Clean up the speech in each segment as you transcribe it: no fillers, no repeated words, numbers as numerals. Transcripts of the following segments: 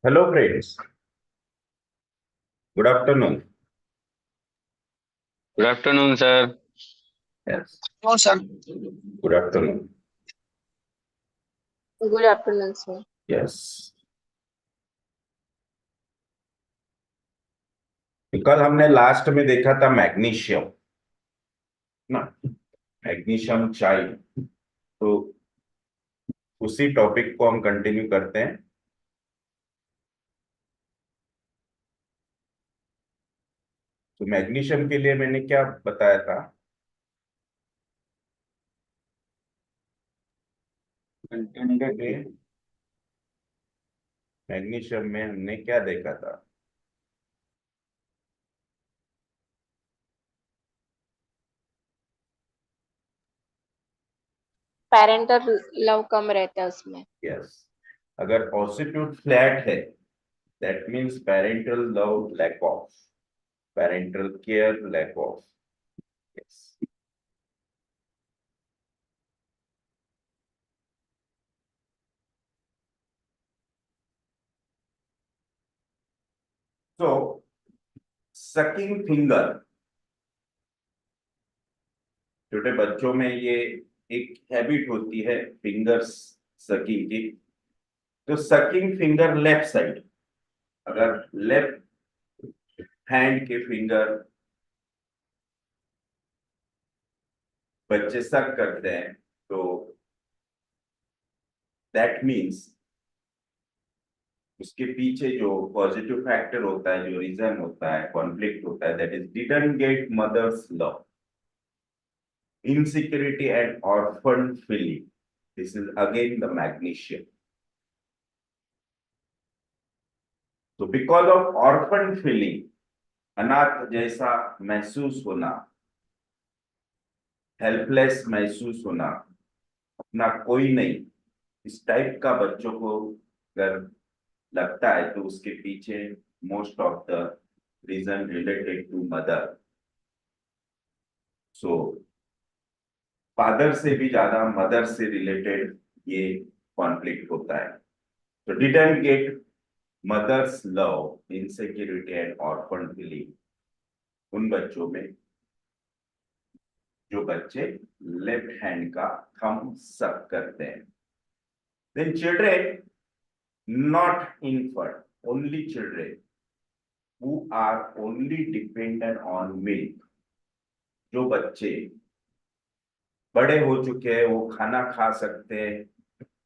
Hello, friends. Good afternoon. Good afternoon, sir. Yes, No, sir. good afternoon. Good afternoon, sir. Yes. कल हमने last में देखा था magnesium ना, मैग्नीशियम चाय। तो उसी टॉपिक को हम कंटिन्यू करते हैं। तो मैग्नीशियम के लिए मैंने क्या बताया था? मैग्नीशियम में हमने क्या देखा था? पेरेंटल लव कम रहता है उसमें। यस, अगर ऑसिट्यूड फ्लैट है that means parental love lack of, parental care lack of. Yes, so sucking finger, छोटे बच्चों में ये एक हैबिट होती है फिंगर्स सकिंग की। तो सकिंग फिंगर लेफ्ट साइड, अगर लेफ्ट हैंड के फिंगर बच्चे सक करते हैं तो दैट मीन्स उसके पीछे जो पॉजिटिव फैक्टर होता है, जो रीजन होता है, कॉन्फ्लिक्ट होता है, that is didn't get mother's love, insecurity and orphan feeling. This is again the magnesium. So because of orphan feeling, अनाथ जैसा महसूस होना, हेल्पलेस महसूस होना, अपना कोई नहीं, इस टाइप का बच्चों को अगर लगता है तो उसके पीछे most of the reason related to mother. So father से भी ज्यादा मदर से रिलेटेड ये कॉन्फ्लिक्ट होता है। तो didn't get mother's love, insecurity and orphan feeling उन बच्चों में जो बच्चे लेफ्ट हैंड का थंब सक करते हैं। Then children, not infant, only children who are only dependent on milk, जो बच्चे बड़े हो चुके हैं, वो खाना खा सकते हैं,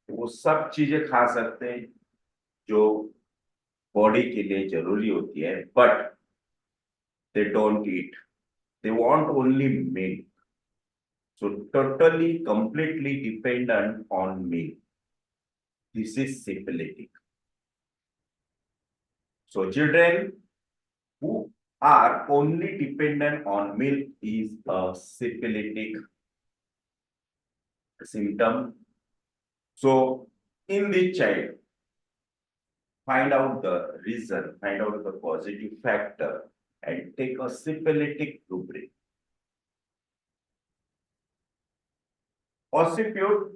वो सब चीजें खा सकते हैं जो बॉडी के लिए जरूरी होती है, but they don't eat, they want only milk. So totally, completely dependent on milk. This is syphilitic. So children who are only dependent on milk is a syphilitic symptom. So in the child, find out the reason, find out the positive factor, and take a syphilitic rubric. Occiput,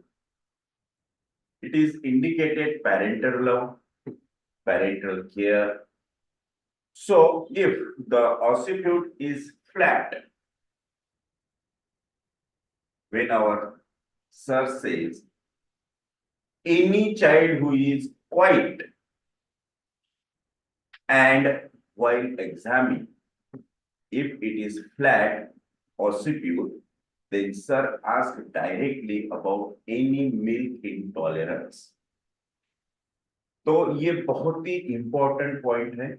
it is indicated parental love, parental care. So if the occiput is flat, when our sir says any child who is quiet and while examining, if it is flat occiput, then sir ask directly about any milk intolerance. तो ये बहुत ही important point है,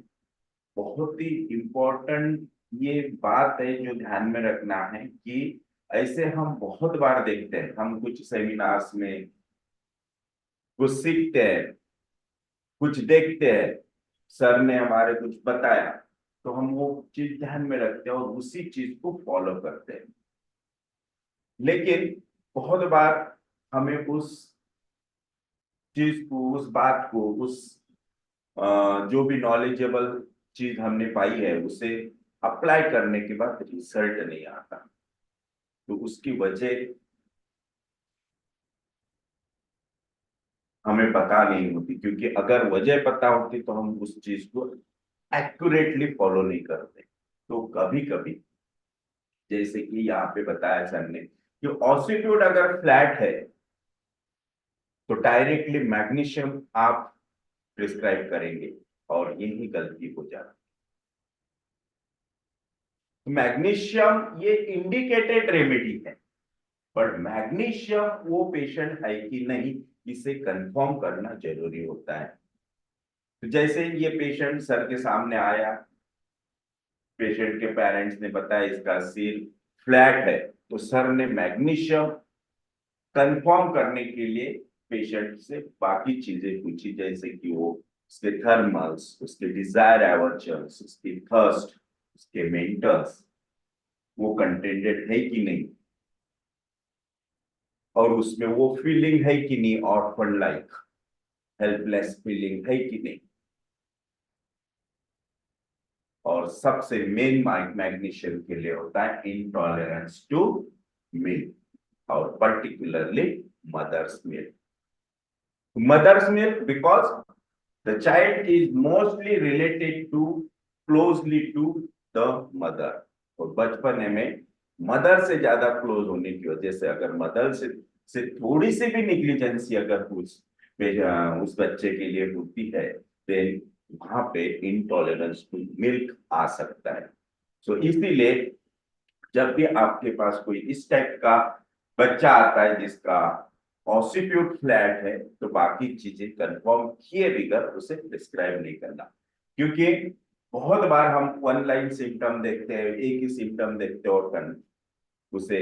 बहुत ही important ये बात है जो ध्यान में रखना है कि ऐसे हम बहुत बार देखते हैं, हम कुछ सेमिनार्स में कुछ सीखते हैं, कुछ देखते हैं, सर ने हमारे कुछ बताया तो हम वो चीज ध्यान में रखते हैं और उसी चीज को फॉलो करते हैं। लेकिन बहुत बार हमें उस चीज को, उस बात को, उस जो भी नॉलेजेबल चीज हमने पाई है उसे अप्लाई करने के बाद रिजल्ट नहीं आता। तो उसकी वजह हमें पता नहीं होती, क्योंकि अगर वजह पता होती तो हम उस चीज को एक्यूरेटली फॉलो नहीं करते। तो कभी कभी जैसे कि यहाँ पे बताया सर ने कि ऑसिट्यूड अगर फ्लैट है तो डायरेक्टली मैग्नीशियम आप प्रिस्क्राइब करेंगे, और यही गलती हो जाती है। मैग्नीशियम ये इंडिकेटेड रेमेडी है, पर मैग्नीशियम वो पेशेंट है कि नहीं, इसे कंफर्म करना जरूरी होता है। तो जैसे ये पेशेंट सर के सामने आया, पेशेंट के पेरेंट्स ने बताया इसका सिर फ्लैट है, तो सर ने मैग्नीशियम कंफर्म करने के लिए पेशेंट से बाकी चीजें पूछी, जैसे कि वो उसके थर्मल्स, उसके डिजायर एवर्चर्स, उसकी थर्स्ट, उसके मेंटल्स वो कंटेंटेड है कि नहीं, और उसमें वो फीलिंग है कि नहीं, ऑर्फन लाइक हेल्पलेस फीलिंग है कि नहीं। और सबसे मेन मैग्नीशियम के लिए होता है इंटॉलरेंस टू मिल्क, और particularly mother's milk. Mother's milk because the child is mostly related to closely to the mother, और बचपन में मदर से ज्यादा क्लोज होने की वजह से अगर मदर से थोड़ी सी भी निग्लिजेंसी अगर उस बच्चे के लिए होती है, देन वहां पे इंटॉलरेंस टू मिल्क आ सकता है। सो इसीलिए जब भी आपके पास कोई इस टाइप का बच्चा आता है जिसका ऑसिट्यूड फ्लैट है, तो बाकी चीजें कंफर्म किए बगैर उसे प्रिस्क्राइब नहीं करना, क्योंकि बहुत बार हम वन लाइन सिम्टम देखते हैं, एक ही सिम्टम देखते हैं और उसे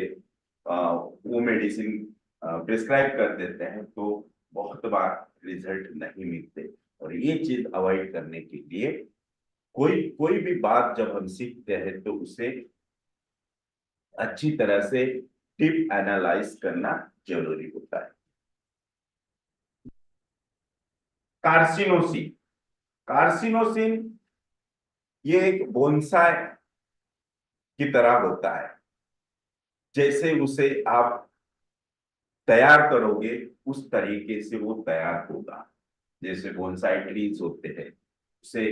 वो मेडिसिन प्रिस्क्राइब कर देते हैं, तो बहुत बार रिजल्ट नहीं मिलते। और ये चीज अवॉइड करने के लिए कोई कोई भी बात जब हम सीखते हैं तो उसे अच्छी तरह से डीप एनालाइज करना जरूरी होता है। कार्सिनोसिन, कार्सिनोसिन ये एक बोनसाई की तरह होता है। जैसे उसे आप तैयार करोगे उस तरीके से वो तैयार होगा। जैसे बोनसाई ट्रीज होते हैं, उसे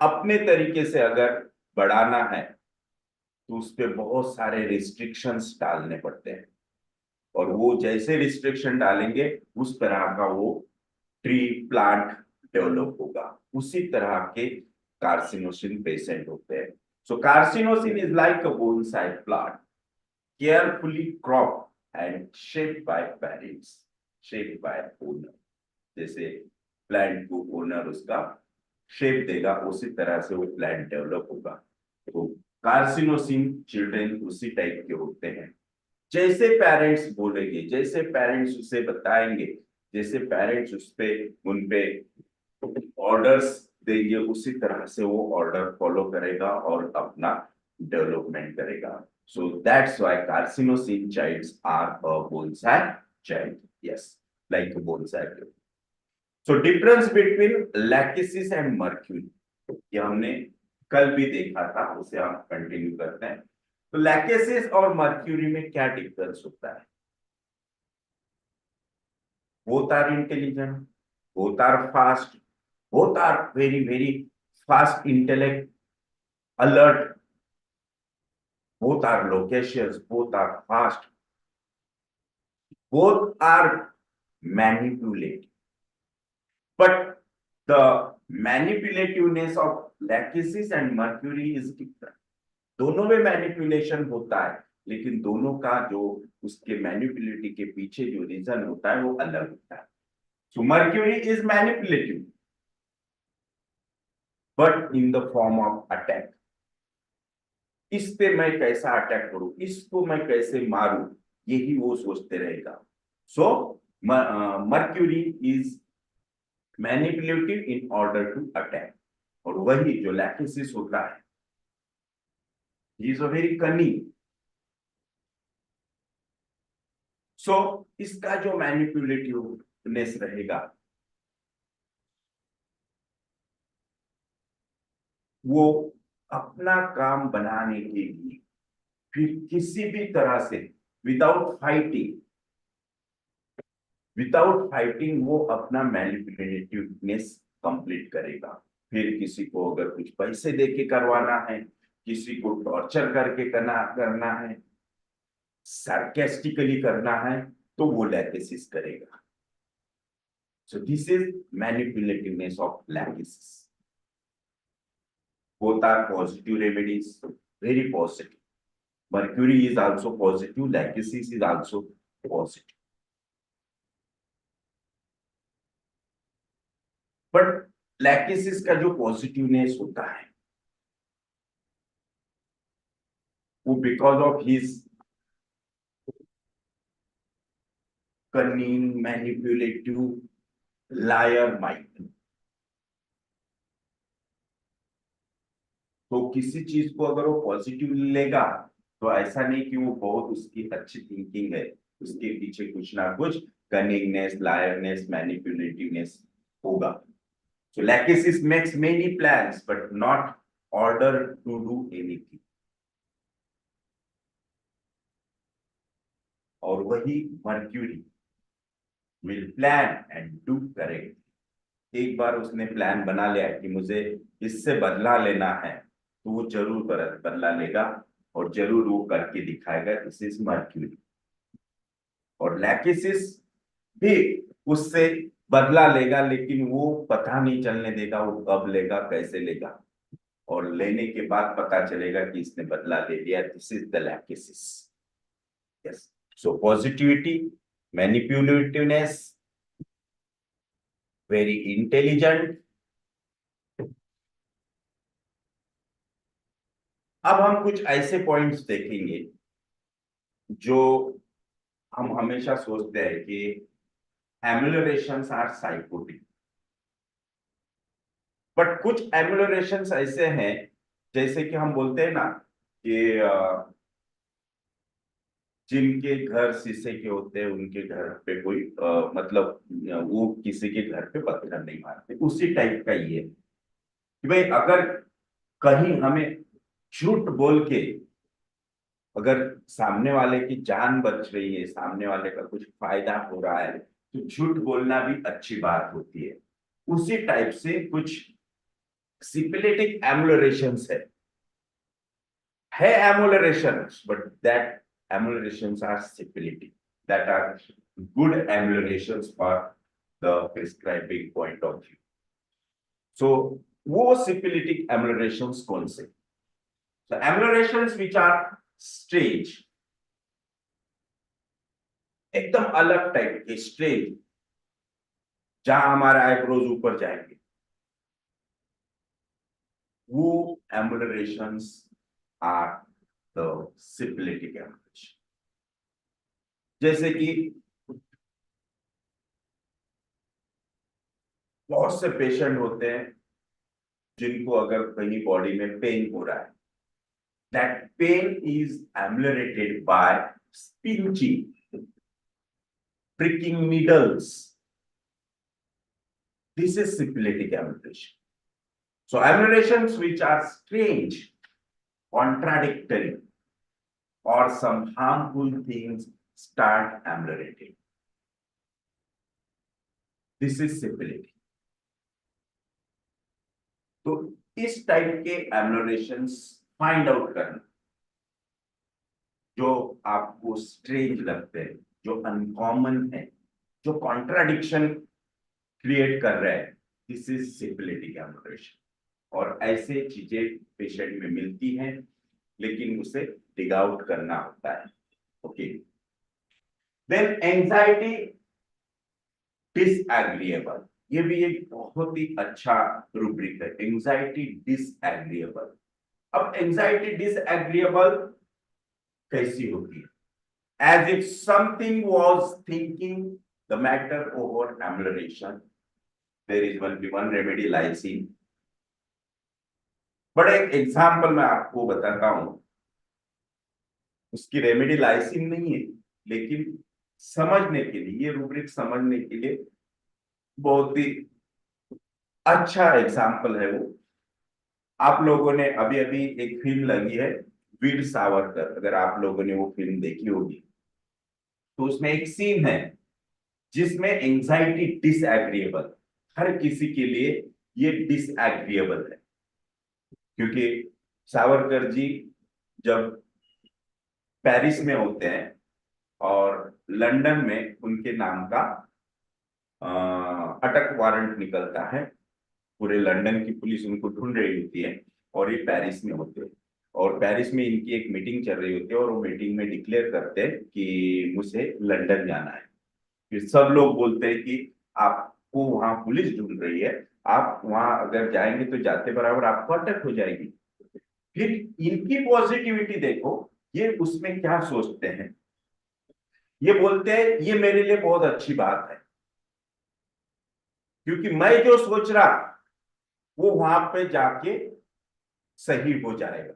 अपने तरीके से अगर बढ़ाना है तो उस पे बहुत सारे रिस्ट्रिक्शंस डालने पड़ते हैं, और वो जैसे रिस्ट्रिक्शन डालेंगे उस तरह का वो ट्री प्लांट डेवलप होगा। उसी तरह के कार्सिनोसिन पेशेंट होते हैं। So carcinosin is like a bonsai plant, carefully crop and shape by parents, shape by owner. जैसे प्लांट को ओनर उसका शेप देगा, उसी तरह से वो प्लांट डेवलप होगा। तो कार्सिनोसिन चिल्ड्रन उसी टाइप के होते हैं। जैसे पेरेंट्स बोलेंगे, जैसे पेरेंट्स उसे बताएंगे, जैसे पेरेंट्स उस पे उन पे ऑर्डर्स देंगे, उसी तरह से वो ऑर्डर फॉलो करेगा और अपना डेवलपमेंट करेगा। So that's why carcinosin childs are a bonsai child, yes, like bonsai. So difference between lachesis and mercury, ये हमने कल भी देखा था, उसे हम कंटिन्यू करते हैं। तो लैकिसिस और मर्क्यूरी में क्या डिफरेंस होता है? both are intelligent, both are fast, both are very, very fast intellect, alert, both are loquacious, both are fast, both are manipulative. But the manipulativeness of Lachesis and Mercury is different. दोनों में manipulation होता है, लेकिन दोनों का जो उसके manipulative के पीछे जो रीजन होता है वो अलग होता है। So Mercury is manipulative, but in the form of attack. इस पे मैं कैसा अटैक करूं, इसको मैं कैसे मारूं, यही वो सोचते रहेगा। So mercury is manipulative in order to attack, और वही जो लैक्टिसिस होता है, he is a very cunning. So इसका जो मैनिपुलेटिवनेस रहेगा वो अपना काम बनाने के लिए फिर किसी भी तरह से विदाउट फाइटिंग विदाउट फाइटिंग वो अपना मैनिपुलेटिवनेस कंप्लीट करेगा। फिर किसी को अगर कुछ पैसे दे के करवाना है, किसी को टॉर्चर करके करना है, सार्केस्टिकली करना है, तो वो लैकेसिस करेगा। So this is manipulativeness of lachesis. Both are positive remedies, very positive. Mercury is also positive, lackesis is also positive. But lachesis का जो पॉजिटिवनेस होता है वो because of his cunning, manipulative, liar mind. तो किसी चीज को अगर वो पॉजिटिव लेगा तो ऐसा नहीं कि वो बहुत उसकी अच्छी थिंकिंग है, उसके पीछे कुछ ना कुछ कनिंगनेस, लायरनेस, मैनिपुलेटिवनेस होगा। So Lachesis makes many plans but not ordered to do anything. और वही mercury will plan and do correct. एक बार उसने प्लान बना लिया कि मुझे इससे बदला लेना है, तो वो जरूर बदला लेगा और जरूर वो करके दिखाएगा। This is mercury. और लैकेसिस भी उससे बदला लेगा, लेकिन वो पता नहीं चलने देगा वो कब लेगा, कैसे लेगा, और लेने के बाद पता चलेगा कि इसने बदला ले लिया। This is the lachesis. Yes, so positivity, manipulativeness, very intelligent. अब हम कुछ ऐसे पॉइंट्स देखेंगे जो हम हमेशा सोचते हैं कि एमुलरेशंस आर साइकोटिक, बट कुछ एमुलरेशंस ऐसे हैं जैसे कि हम बोलते हैं ना कि जिनके घर शीशे के होते हैं उनके घर पे कोई मतलब वो किसी के घर पे पत्थर नहीं मारते, उसी टाइप का ये कि भाई अगर कहीं हमें झूठ बोल के अगर सामने वाले की जान बच रही है, सामने वाले का कुछ फायदा हो रहा है, तो झूठ बोलना भी अच्छी बात होती है। उसी टाइप से कुछ सिपिलिटिक एमुलरेशंस है emulations, but that emulations are syphilitic, that are good emulations for the prescribing point of view. So वो syphilitic emulations कौन से? The emulations which are strange, एकदम अलग टाइप के स्ट्रेंज, जहां हमारे आईब्रोज ऊपर जाएंगे, वो emulations are the syphilitic emulation। जैसे कि बहुत से पेशेंट होते हैं जिनको अगर कहीं बॉडी में पेन हो रहा है, that pain is ameliorated by pinching, pricking needles. This is syphilitic emulation. So emulations which are strange, contradictory, or some harmful things start emulating. This is syphilitic. तो इस टाइप के एमुलरेशंस फाइंड आउट करना जो आपको strange लगते हैं, जो uncommon है, जो कॉन्ट्राडिक्शन क्रिएट कर रहे हैं, दिस इज सिम्पलिटिक एमुलरेशन। और ऐसे चीजें पेशेंट में मिलती हैं, लेकिन उसे डिग आउट करना होता है। ओके, देन एंजाइटी डिसएग्रीएबल, ये भी एक बहुत ही अच्छा रूब्रिक है, एंजाइटी डिसएग्रीएबल। अब एंजाइटी डिसएग्रीएबल कैसी होती है? As if something was thinking the matter over emulation. There is one remedy lysine. But एक एग्जाम्पल मैं आपको बताता हूं, उसकी रेमेडी लाइसिन नहीं है, लेकिन समझने के लिए, ये रूब्रिक समझने के लिए बहुत ही अच्छा एग्जाम्पल है वो। आप लोगों ने अभी अभी एक फिल्म लगी है वीर सावरकर, अगर आप लोगों ने वो फिल्म देखी होगी, तो उसमें एक सीन है जिसमें एंजाइटी डिसएग्रीएबल, हर किसी के लिए ये डिसएग्रीएबल है, क्योंकि सावरकर जी जब पेरिस में होते हैं और लंदन में उनके नाम का अटक वारंट निकलता है, पूरे लंदन की पुलिस उनको ढूंढ रही होती है और ये पेरिस में होते हैं, और पेरिस में इनकी एक मीटिंग चल रही होती है और वो मीटिंग में डिक्लेयर करते हैं कि मुझे लंदन जाना है। फिर सब लोग बोलते हैं कि आपको वहां पुलिस ढूंढ रही है, आप वहां अगर जाएंगे तो जाते बराबर आपको अटक हो जाएगी। फिर इनकी पॉजिटिविटी देखो, ये उसमें क्या सोचते हैं, ये बोलते हैं ये मेरे लिए बहुत अच्छी बात है, क्योंकि मैं जो सोच रहा वो वहां पे जाके सही हो जाएगा,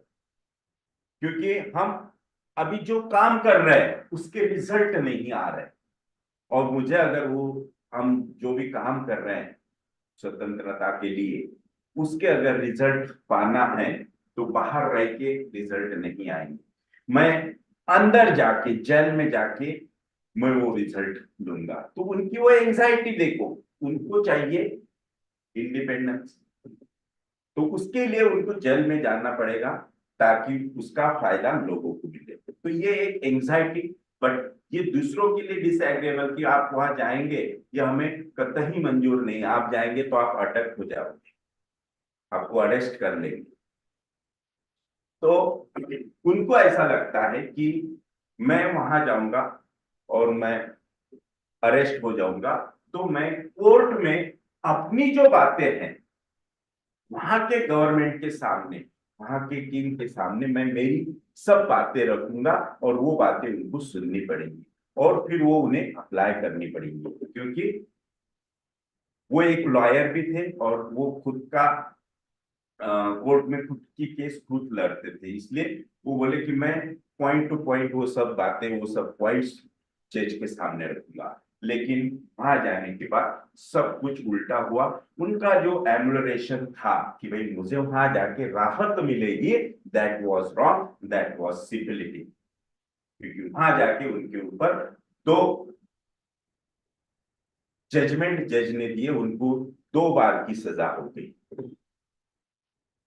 क्योंकि हम अभी जो काम कर रहे हैं उसके रिजल्ट नहीं आ रहे, और मुझे अगर वो हम जो भी काम कर रहे हैं स्वतंत्रता के लिए उसके अगर रिजल्ट पाना है तो बाहर रह के रिजल्ट नहीं आएंगे, मैं अंदर जाके जेल में जाके मैं वो रिजल्ट लूंगा। तो उनकी वो एंजाइटी देखो, उनको चाहिए इंडिपेंडेंस, तो उसके लिए उनको जेल में जाना पड़ेगा ताकि उसका फायदा लोगों को मिले। तो ये एक एंजाइटी, बट ये दूसरों के लिए डिसएग्रेबल कि आप वहां जाएंगे, ये हमें कतई मंजूर नहीं, आप जाएंगे तो आप अटक हो जाओगे, आपको अरेस्ट कर लेंगे। तो उनको ऐसा लगता है कि मैं वहां जाऊंगा और मैं अरेस्ट हो जाऊंगा, तो मैं कोर्ट में अपनी जो बातें हैं वहां के गवर्नमेंट के सामने, वहां के किंग के सामने मैं मेरी सब बातें रखूंगा और वो बातें उनको सुननी पड़ेंगी और फिर वो उन्हें अप्लाई करनी पड़ेंगी, क्योंकि वो एक लॉयर भी थे और वो खुद का कोर्ट में खुद की केस खुद लड़ते थे, इसलिए वो बोले कि मैं पॉइंट टू पॉइंट वो सब बातें, वो सब पॉइंट्स जज के सामने रखूंगा। लेकिन वहां जाने के बाद सब कुछ उल्टा हुआ, उनका जो एमुलरेशन था कि भाई मुझे वहां जाके राहत मिलेगी, that was wrong, that was syphilitic, क्योंकि वहां जाके उनके ऊपर दो जजमेंट जज ने दिए, उनको 2 बार की सजा हो गई।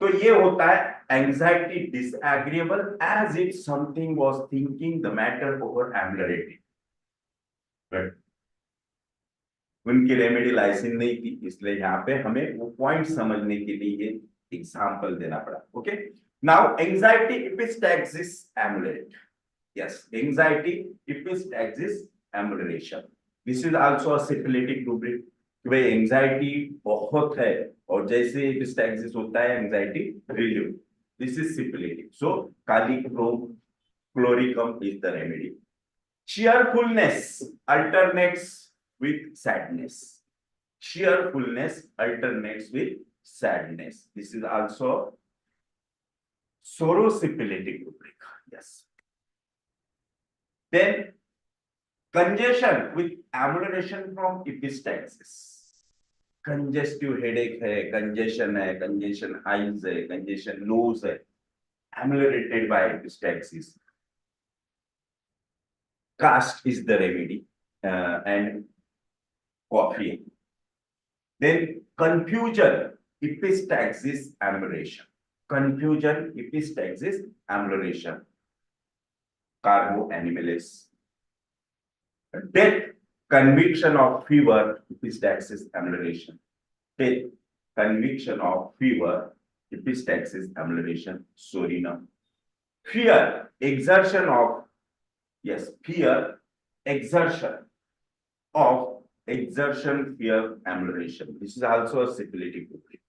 तो ये होता है anxiety disagreeable as if something was thinking the matter over ameliorating, but उनकी रेमेडी लाइसेंस नहीं थी, इसलिए यहाँ पे हमें वो पॉइंट समझने के लिए ये एग्जांपल देना पड़ा। Okay, now anxiety if it exist ameliorate, yes anxiety if it exist amelioration, this is also a syphilitic rubric कि भाई एंजाइटी बहुत है और जैसे इट एग्जिस्ट होता है anxiety relieve, this is syphilitic, so काली क्लोरिकम is the remedy. cheerfulness alternates with sadness, cheerfulness alternates with sadness, this is also sorosipilytic rubric, yes. Then congestion with amelioration from epistaxis, congestive headache है, congestion है, congestion highs है, congestion lows है, ameliorated by epistaxis, cast is the remedy, and coffee. Then confusion epistaxis amelioration, confusion epistaxis amelioration, carbo animalis. Death, conviction of fever epistaxis amelioration, death, conviction of fever epistaxis amelioration, sorinum. Fear, exertion of, yes, fear, exertion of, exertion fear amelioration, this is also a syphilitic rubric,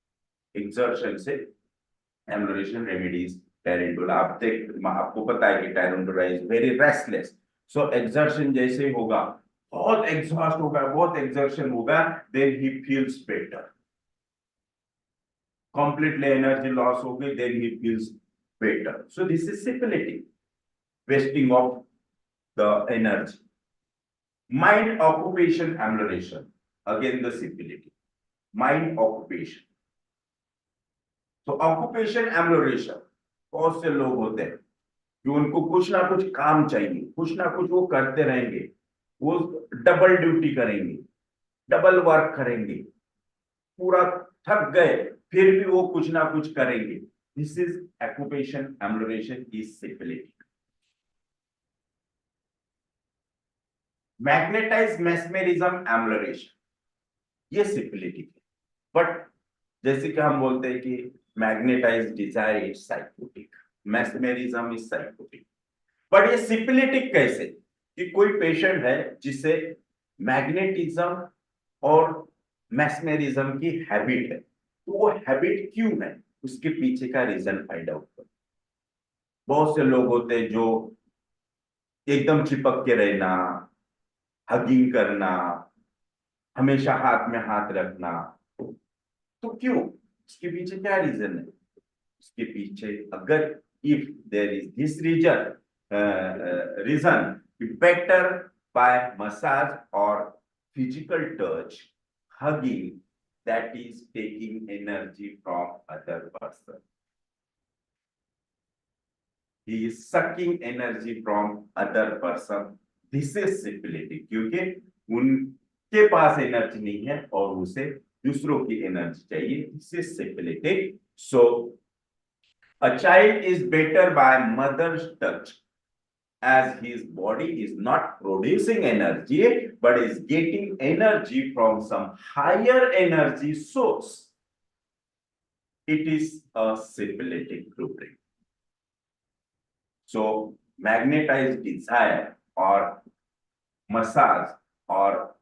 exertion से amelioration remedies, tarantula, आप देख आपको पता है कि tarantula is very restless, so exertion जैसे होगा, बहुत exhaust होगा, बहुत exertion होगा, then he feels better, completely energy loss हो गई, then he feels better, so this is syphilitic, wasting of the energy. Mind occupation amelioration, again the syphilitic, mind occupation, तो occupation एम्लोरेशन, बहुत से लोग होते हैं कि उनको कुछ ना कुछ काम चाहिए, कुछ ना कुछ वो करते रहेंगे, वो डबल ड्यूटी करेंगे, डबल वर्क करेंगे, पूरा थक गए फिर भी वो कुछ ना कुछ करेंगे। This is occupation ambulation is syphilitic. Magnetize mesmerism ambulation ये सिपिलिटिक है। बट जैसे कि हम बोलते हैं कि magnetize desire is psychotic, mesmerism is psychotic. But ये सिपिलिटिक कैसे कि कोई पेशेंट है जिसे मैग्नेटिज्म और मैस्मेरिज्म की हैबिट है, तो वो हैबिट क्यों है, उसके पीछे का रीजन फाइंड आउट करो। बहुत से लोग होते हैं जो एकदम चिपक के रहना, हगिंग करना, हमेशा हाथ में हाथ रखना, तो क्यों, इसके पीछे क्या रीजन है? इसके पीछे अगर if there is this reason better by massage और physical touch, hugging, that is taking energy from other person. He is sucking energy from other person. This is syphilitic क्योंकि उनके पास एनर्जी नहीं है और उसे दूसरों की एनर्जी चाहिए। This is syphilitic. So a child is better by mother's touch as his body is not producing energy but is getting energy from some higher energy source. It is a syphilitic rubric. So magnetized desire or massage और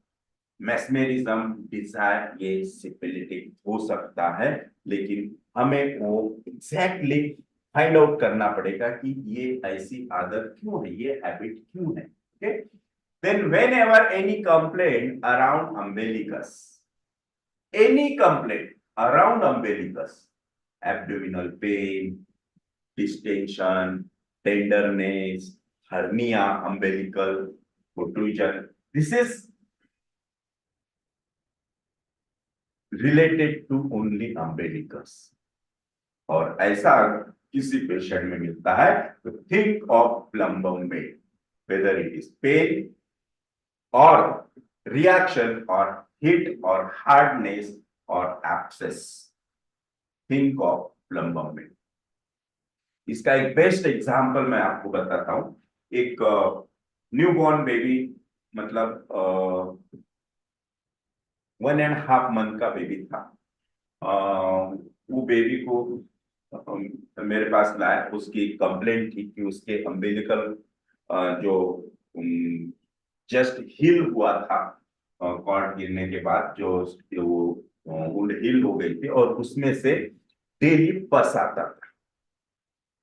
mesmerism desire ये syphilitic हो सकता है, लेकिन हमें वो exactly find out करना पड़ेगा कि ये ऐसी आदत क्यों है, ये हैबिट क्यों है। Okay, then whenever any complaint around umbilicus, any complaint around umbilicus, abdominal pain, distension, tenderness, hernia, umbilical protrusion, this is related to only umbilicus। और ऐसा किसी पेशेंट में मिलता है तो थिंक ऑफ प्लम्बम में, वेदर इट इज पेन और reaction और हिट और हार्डनेस और एब्सेस, थिंक ऑफ प्लम्बम में। इसका एक बेस्ट एग्जांपल मैं आपको बताता हूं। एक न्यूबॉर्न बेबी, मतलब 1.5 मंथ का बेबी था। वो बेबी को मेरे पास लाया, उसकी कंप्लेंट थी कि उसके अम्बिलिकल जो जस्ट हील हुआ था, कॉर्ड गिरने के बाद जो वो वुंड हील हो गई थी और उसमें से डेली पस आता था।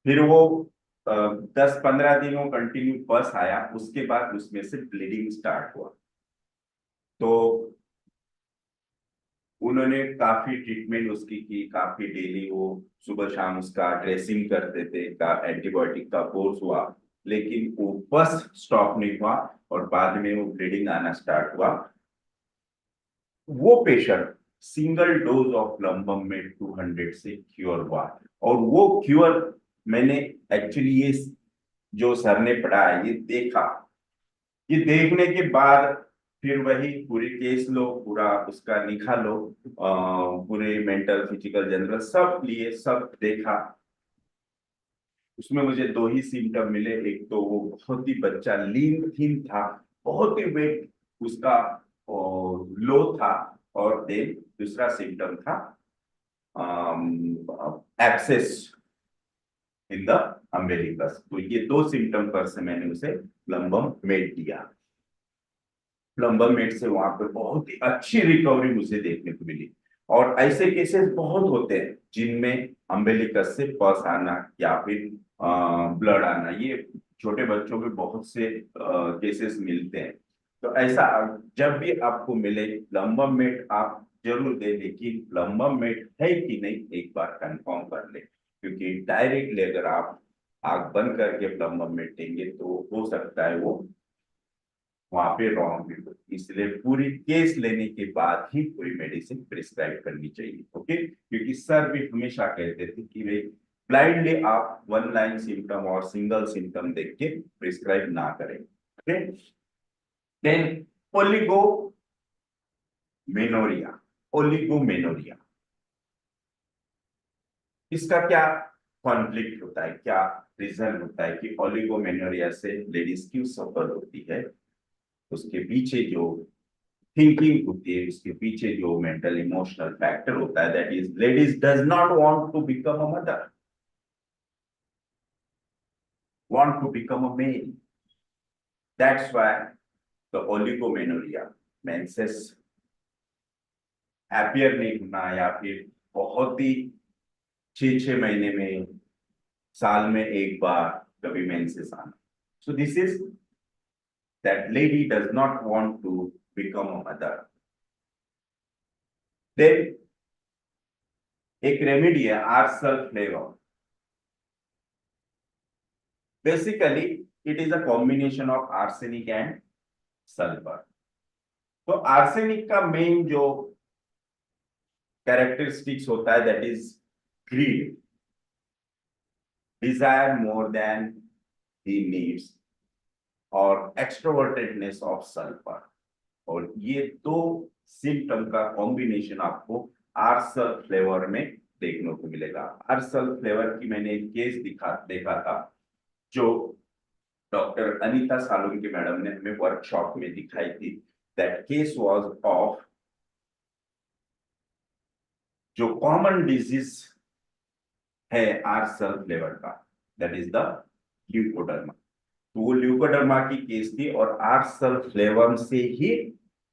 फिर वो 10-15 दिन वो कंटिन्यू पस आया, उसके बाद उसमें से ब्लीडिंग स्टार्ट हुआ। तो उन्होंने काफी ट्रीटमेंट उसकी की, काफी डेली वो सुबह शाम उसका ड्रेसिंग करते थे, का एंटीबायोटिक का कोर्स हुआ, लेकिन वो बस स्टॉप नहीं हुआ और बाद में वो ब्लीडिंग आना स्टार्ट हुआ। वो patient single dose of Lambam में 200 से क्योर हुआ। और वो क्योर मैंने एक्चुअली ये जो सर ने पढ़ाया ये देखा, ये देखने के बाद फिर वही पूरी केस लो, पूरा उसका निकालो, पूरे मेंटल फिजिकल जनरल सब लिए, सब देखा। उसमें मुझे 2 ही सिम्टम मिले। एक तो वो बहुत ही बच्चा लीन थीन था, बहुत ही वेट उसका लो था, और देन दूसरा सिम्टम था एब्सेस इन द अम्बिलिकस। तो ये 2 सिम्टम पर से मैंने उसे प्लम्बम मेड दिया। प्लम्बम मेड से वहां पे बहुत ही अच्छी रिकवरी मुझे देखने को मिली। और ऐसे केसेस बहुत होते हैं जिनमें अम्बिलिकस से पस आना या फिर ब्लड आना, ये छोटे बच्चों में बहुत से केसेस मिलते हैं। तो ऐसा जब भी आपको मिले प्लम्बम मेड आप जरूर दे, लेकिन प्लम्बम मेड है कि नहीं एक बार कंफर्म कर ले, क्योंकि डायरेक्टली अगर आप आग बंद करके प्लम्बम मेड देंगे तो हो सकता है वो वहां पे रॉन्ग भी हो। इसलिए पूरी केस लेने के बाद ही पूरी मेडिसिन प्रिस्क्राइब करनी चाहिए। ओके, क्योंकि सर भी हमेशा कहते थे कि भाई ब्लाइंडली आप 1 लाइन सिम्टम और सिंगल सिम्टम देख के प्रिस्क्राइब ना करें। Okay, Then oligomenoria. Oligomenoria. इसका क्या कॉन्फ्लिक्ट होता है, क्या रीजन होता है कि ओलिगोमेनोरिया से लेडीज क्यों सफर होती है? उसके पीछे जो थिंकिंग होती है, उसके पीछे जो मेंटल इमोशनल फैक्टर होता है, that is ladies does not want to become a mother, want to become a male. That's why the oligomenorrhoea, menses appear नहीं होना या फिर बहुत ही 6 महीने में, साल में एक बार कभी मेंसेस आना. सो this is that lady does not want to become a mother. Then एक रेमेडी है आर्सल फ्लेवर. Basically it is a combination of arsenic and sulphur. तो आर्सेनिक का मेन जो कैरेक्टरिस्टिक्स होता है that is greed, desire more than he needs, और एक्सट्रोवर्टेडनेस ऑफ सल्फर. और ये दो सिम्टम का कॉम्बिनेशन आपको आर्सल फ्लेवर में देखने को मिलेगा. आर्सल फ्लेवर की मैंने एक केस देखा था जो डॉक्टर अनीता सालुंके मैडम ने हमें वर्कशॉप में दिखाई थी. दैट केस वाज ऑफ जो कॉमन डिजीज है आर्सल फ्लेवर का, दैट इज द ल्यूकोडर्मा. तो वो ल्यूकोडर्मा की केस थी और आर्सल फ्लेवर से ही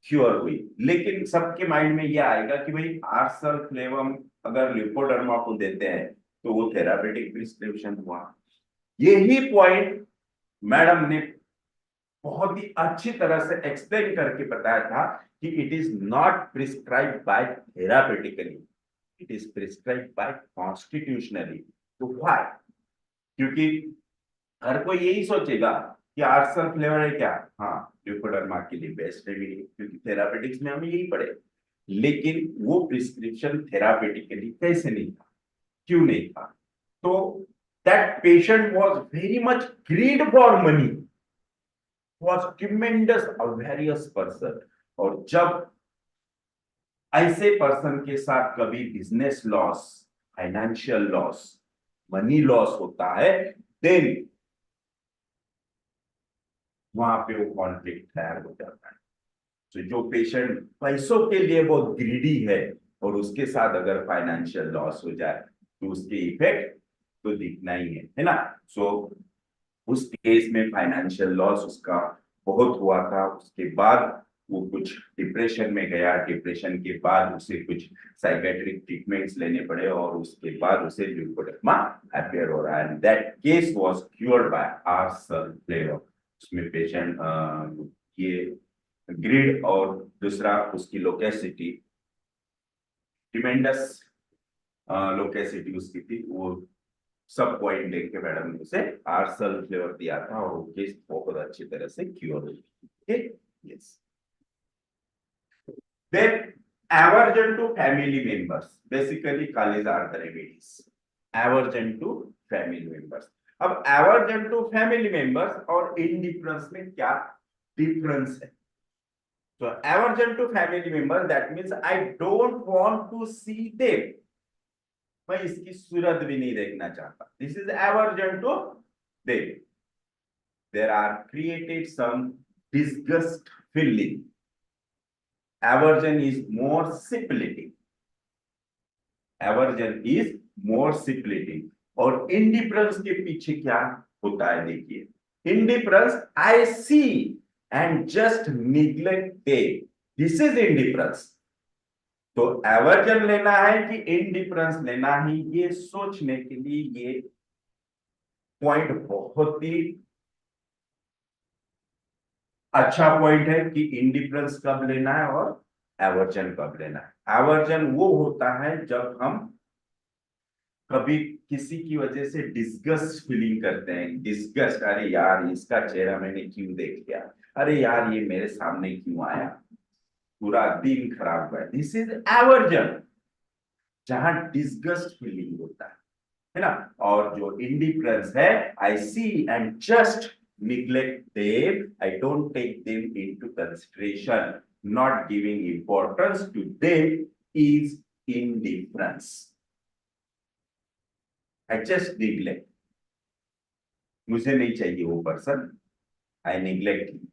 क्योर हुई. लेकिन सबके माइंड में ये आएगा कि भाई आर्सल फ्लेवम अगर ल्यूकोडर्मा को देते हैं तो वो थेरापेटिक प्रिस्क्रिप्शन हुआ. यही पॉइंट मैडम ने बहुत ही अच्छी तरह से एक्सप्लेन करके बताया था कि it is not prescribed by therapeutically, it is prescribed by constitutionally. तो व्हाई? क्योंकि हर कोई यही सोचेगा कि आर्सल फ्लेवर है क्या, हाँ ल्यूकोडर्मा के लिए बेस्ट रेमेडी, क्योंकि थेरापेटिक्स में हम यही पढ़े. लेकिन वो प्रिस्क्रिप्शन थेरापेटिकली कैसे नहीं था, क्यों नहीं था? तो that patient was very much greed for money, was tremendous avaricious person. और जब ऐसे पर्सन के साथ कभी business loss, financial loss, money loss होता है, देन वहां पे वो कॉन्फ्लिक्ट तैयार हो जाता है. तो जो पेशेंट पैसों के लिए बहुत ग्रीडी है और उसके साथ अगर फाइनेंशियल लॉस हो जाए तो उसके इफेक्ट तो दिखना ही है ना. सो उस केस में फाइनेंशियल लॉस उसका बहुत हुआ था. उसके बाद वो कुछ डिप्रेशन में गया, डिप्रेशन के बाद उसे कुछ साइकेट्रिक ट्रीटमेंट्स लेने पड़े और उसके बाद उसे ल्यूकोडर्मा अपीयर हो रहा है. And that case was cured by आर्सल flavour. उसमें पेशेंट ये ग्रिड और दूसरा उसकी लोकेसिटी, ट्रिमेंडस लोकेसिटी उसकी थी, वो सब पॉइंट देख के मैडम ने उसे आर्सल फ्लेवर दिया था और वो केस बहुत अच्छी तरह से क्योर हुई. Okay, yes. Then aversion to family members, basically colleagues are the remedies. Aversion to family members. अब aversion to family members और indifference में क्या डिफरेंस है? So aversion to family members, that means I don't want to see them. मैं इसकी सूरत भी नहीं देखना चाहता. This is aversion to them. There are created some disgust feeling. Aversion is more splitting. Aversion is more splitting. और indifference के पीछे क्या होता है देखिए. Indifference, I see and just neglect them. This is indifference. तो एवर्जन लेना है कि इंडिफरेंस लेना है, ये सोचने के लिए ये पॉइंट बहुत ही अच्छा पॉइंट है कि इंडिफरेंस कब लेना है और एवर्जन कब लेना है. एवर्जन वो होता है जब हम कभी किसी की वजह से डिस्गस्ट फीलिंग करते हैं. डिस्गस्ट, अरे यार इसका चेहरा मैंने क्यों देख लिया, अरे यार ये मेरे सामने क्यों आया, पूरा दिन खराब हुआ. दिस इज एवर्जन, जहां डिस्गस्ट फीलिंग होता है ना. और जो इंडिफरेंस है, I see and just neglect them. I don't take them into consideration. Not giving importance to them is indifference. I just neglect. मुझे नहीं चाहिए वो person. I neglect him.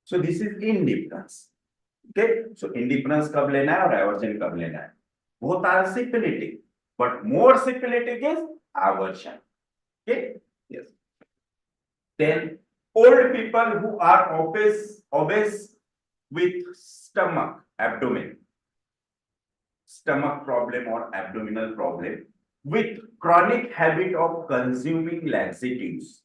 So this is indifference. Okay, so indifference कब लेना है और aversion कब लेना है? Both are syphilitic, but more syphilitic is aversion. Okay, yes. Then old people who are obese with abdomen, stomach problem or abdominal problem, with chronic habit of consuming laxatives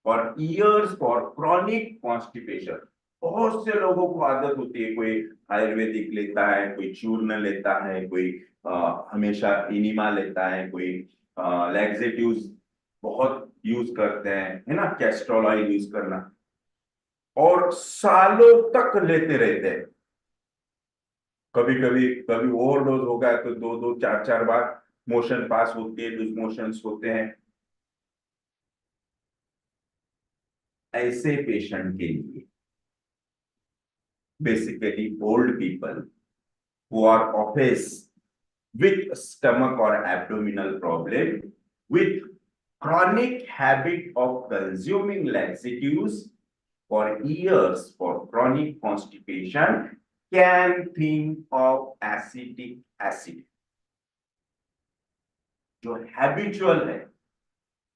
for years for chronic constipation. बहुत से लोगों को आदत होती है, कोई आयुर्वेदिक लेता है, कोई चूर्ण लेता है, कोई हमेशा इनिमा लेता है, कोई लैक्सेटिव्स बहुत यूज करते हैं, है ना, कैस्ट्रोल ऑयल यूज करना, और सालों तक लेते रहते हैं. कभी कभी ओवरडोज हो गया तो 2-4 बार मोशन पास होती है, लूज मोशंस होते हैं. ऐसे पेशेंट के लिए basically old people who are obese with stomach or abdominal problem, with chronic habit of consuming laxatives for years for chronic constipation, can think of acetic acid. जो habitual है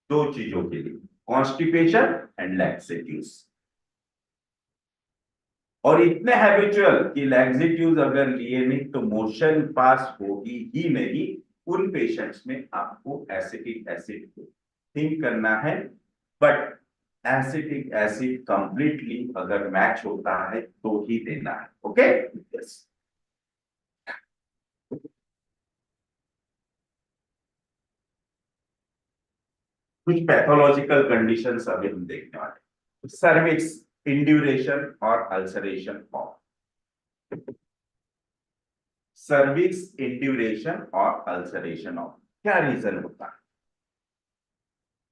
दो चीजों के लिए, constipation and laxatives. और इतने habitual कि laxatives अगर लिए नहीं तो मोशन पास होगी ही नहीं, उन पेशेंट्स में आपको एसिटिक एसिड को थिंक करना है. बट एसिटिक एसिड कंप्लीटली अगर मैच होता है तो ही देना है. Okay, yes. कुछ पैथोलॉजिकल कंडीशंस अभी हम देखने वाले. सर्विक्स इंड्यूरेशन और अल्सरेशन ऑफ सर्विक्स इंड्यूरेशन और अल्सरेशन ऑफ क्या रीजन होता है?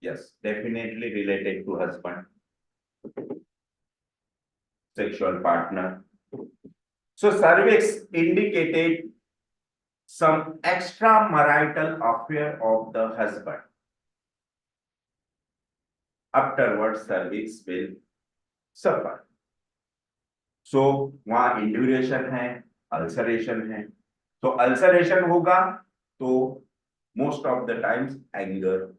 Yes, definitely related to husband, sexual partner. So cervix indicated some extramarital affair of the husband. Afterwards, cervix will suffer. So वहां इंड्यूरेशन है, ulceration है. तो ulceration होगा तो most of the times anger.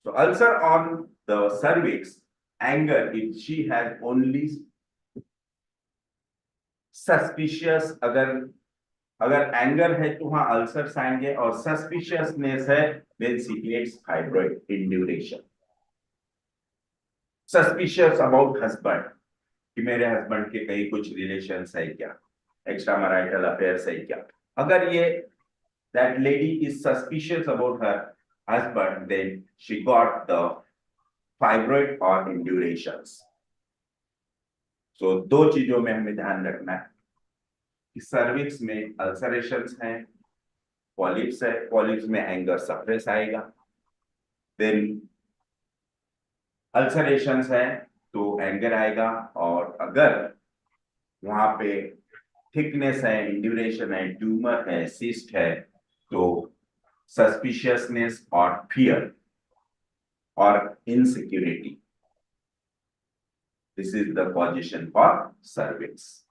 So ulcer on the cervix, anger, if she has only suspicious, अगर anger है तो वहां अल्सर्स आएंगे, और सस्पिशियसनेस है then she gets fibroid induration. Suspicious about husband कि मेरे हस्बैंड के कहीं कुछ रिलेशंस है क्या, एक्स्ट्रा मैरिटल अफेयर्स है क्या. अगर ये that lady is suspicious about her husband, then she got the fibroid or indurations. So दो चीजों में हमें ध्यान रखना है कि सर्विक्स में अल्सरेशंस हैं, पॉलिप्स है, पॉलिप्स में एंगर सप्रेस आएगा, देन अल्सरेशंस है तो एंगर आएगा, और अगर वहां पे थिकनेस है, इंड्यूरेशन है, ट्यूमर है, सिस्ट है, तो सस्पिशियसनेस और फियर और insecurity. This is the position for cervix,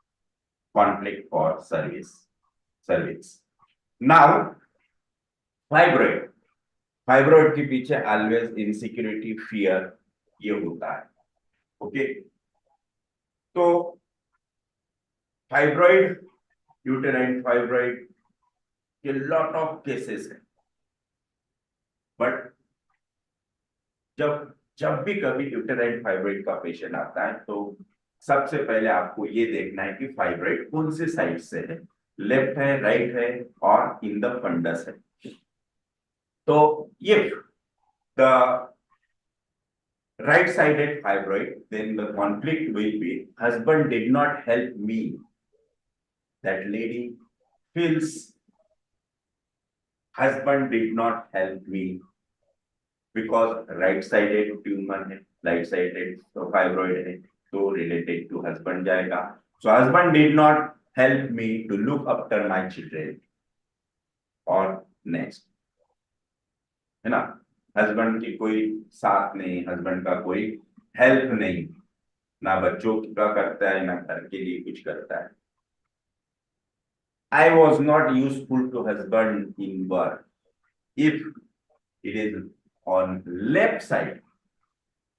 conflict for cervix. Now fibroid के पीछे always insecurity, fear ये होता है. ओके, तो फाइब्रॉइड, यूटेराइन फाइब्रॉइड के लॉट ऑफ केसेस है. बट जब भी कभी यूटेराइन फाइब्रॉइड का पेशेंट आता है तो सबसे पहले आपको ये देखना है कि फाइब्रॉइड कौन से साइड से है, लेफ्ट है, राइट है, और इन द फंडस है. तो if the right sided fibroid, then the conflict will be husband did not help me. That lady feels husband did not help me because right sided tumour है, right sided fibroid है, तो related to husband जाएगा. So husband did not help me to look after my children और next, है ना. Husband की कोई साथ नहीं, हस्बैंड का कोई हेल्प नहीं, ना बच्चों का करता है, ना घर के लिए कुछ करता है. I was not useful to husband in work. If it is on left side,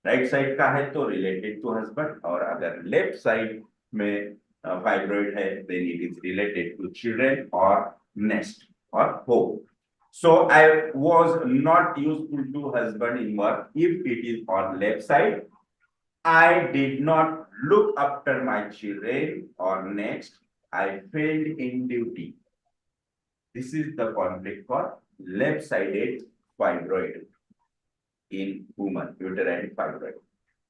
right side का है तो रिलेटेड टू हस्बैंड, और अगर लेफ्ट साइड में फाइब्रॉइड है then it is related to children और नेस्ट और home. So I was not useful to husband in work if it is on left side. I did not look after my children, or next, I failed in duty. This is the conflict for left-sided fibroid in woman, uterine fibroid.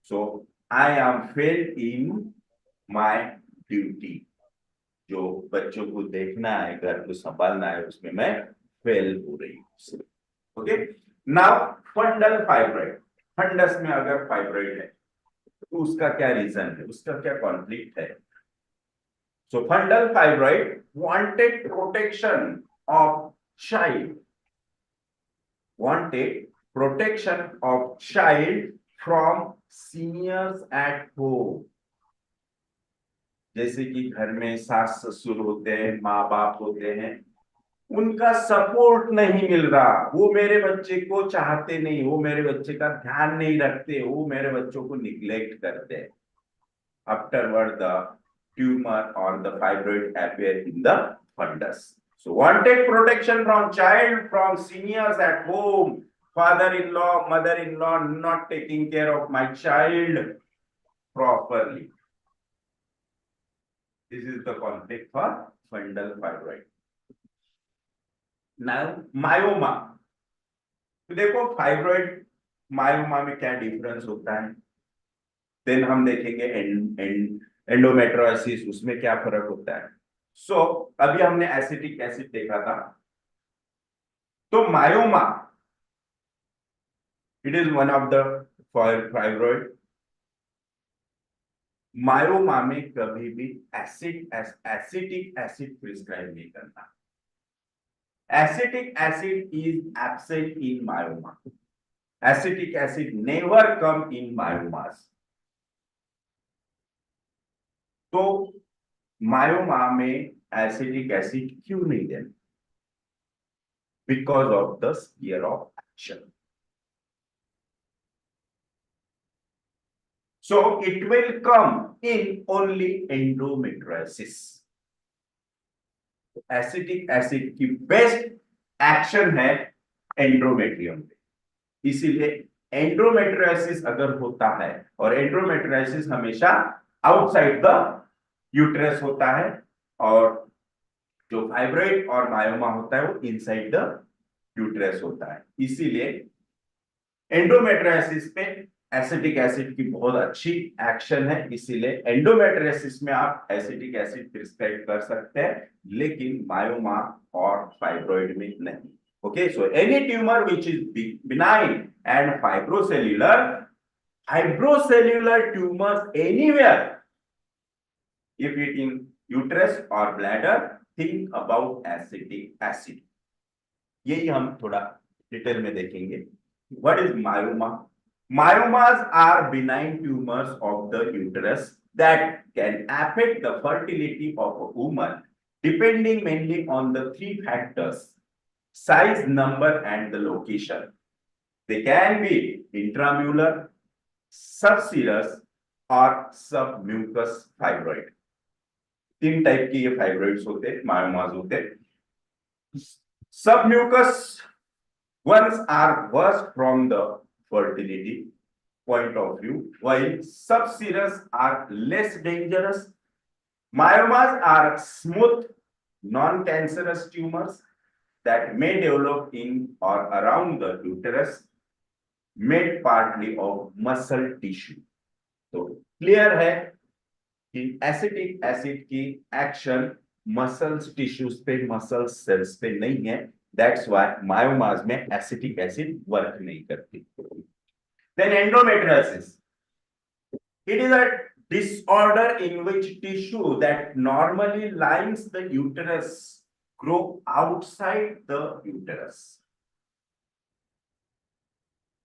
So I am failed in my duty. जो बच्चों को देखना है, घर को संभालना है, उसमें मैं फेल हो रही हूँ. Okay, now fundal fibroid. Fundus में अगर फाइब्रॉइड है तो उसका क्या रीजन है, उसका क्या कॉन्फ्लिक्ट है. So fundal fibroid wanted protection of child, wanted protection of child from seniors at home. जैसे कि घर में सास ससुर होते हैं, माँ बाप होते हैं, उनका सपोर्ट नहीं मिल रहा, वो मेरे बच्चे को चाहते नहीं, वो मेरे बच्चे का ध्यान नहीं रखते, वो मेरे बच्चों को निग्लेक्ट करते हैं. Afterward, the tumor or the fibroid appear in the fundus. So wanted protection from child, from seniors at home, father-in-law, mother-in-law not taking care of my child properly. This is the conflict for fundal fibroid. Now myoma. तो देखो fibroid myoma में क्या difference होता है. Then हम देखेंगे endometriosis, उसमें क्या फर्क होता है. सो अभी हमने एसिटिक एसिड देखा था. तो myoma it is one of the fibroid. Myoma में कभी भी एसिटिक एसिड प्रिस्क्राइब नहीं करना. Acetic acid is absent in myoma. Acetic acid never come in myomas. तो मायोमा में एसिटिक एसिड क्यों नहीं देना? Because of the sphere of action. So it will come in only endometriosis. Acetic acid की best action है endometrium पे, इसीलिए एंड्रोमेट्रियोसिस अगर होता है, और एंड्रोमेट्रियोसिस हमेशा आउटसाइड द यूट्रस होता है, और जो फाइब्रॉइड और मायोमा होता है वो इनसाइड द यूट्रस होता है. इसीलिए एंडोमेट्रियोसिस पे एसिटिक एसिड की बहुत अच्छी एक्शन है, इसीलिए एंडोमेट्रियोसिस में आप एसिटिक एसिड प्रिस्क्राइब कर सकते हैं, लेकिन मायोमा और फाइब्रॉइड में नहीं. Okay, so any tumour which is benign and fibrocellular tumours anywhere, if it in uterus or bladder, think about acetic acid. यही हम थोड़ा डिटेल में देखेंगे. What is myoma? Myomas are benign tumors of the uterus that can affect the fertility of a woman depending mainly on the three factors: size, number, and the location. They can be intramural, subserous, or submucous fibroid. तीन type के ये fibroids होते हैं, मायोमास होते हैं. Submucous ones are worse from the fertility point of view, while subserous are less dangerous. Myomas are smooth, non-cancerous tumors that may develop in or around the uterus, made partly of muscle tissue. तो clear है कि acetic acid की action muscles tissues पे, muscle cells पे नहीं है, that's why मायोमास में acetic acid work नहीं करती. Then endometriosis. It is a disorder in which tissue that normally lines the uterus grow outside the uterus.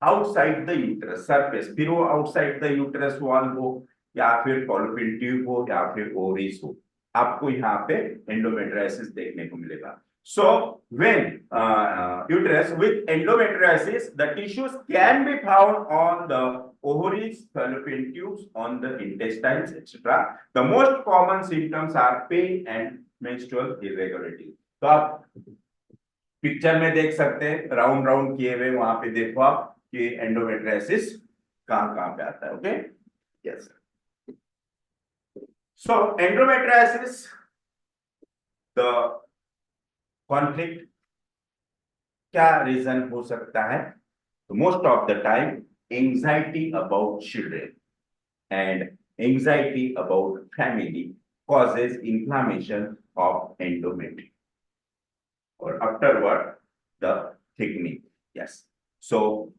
Outside the uterus surface, फिर वो outside the uterus wall हो या फिर fallopian tube हो या फिर ovaries हो, आपको यहाँ पे endometriosis देखने को मिलेगा. So when uterus with endometriosis, the tissues can be found on the ovaries, fallopian tubes, on the intestines, etc. The most common symptoms are pain and menstrual irregularity. तो आप पिक्चर में देख सकते हैं, राउंड राउंड किए हुए, वहां पे देखो आप कि एंडोमेट्रियोसिस कहां कहां पे आता है. Okay, yes. So endometriosis the conflict क्या रीजन हो सकता है? तो most of the time anxiety about children and anxiety about family causes inflammation of endometrium or afterward the thickening. Yes. So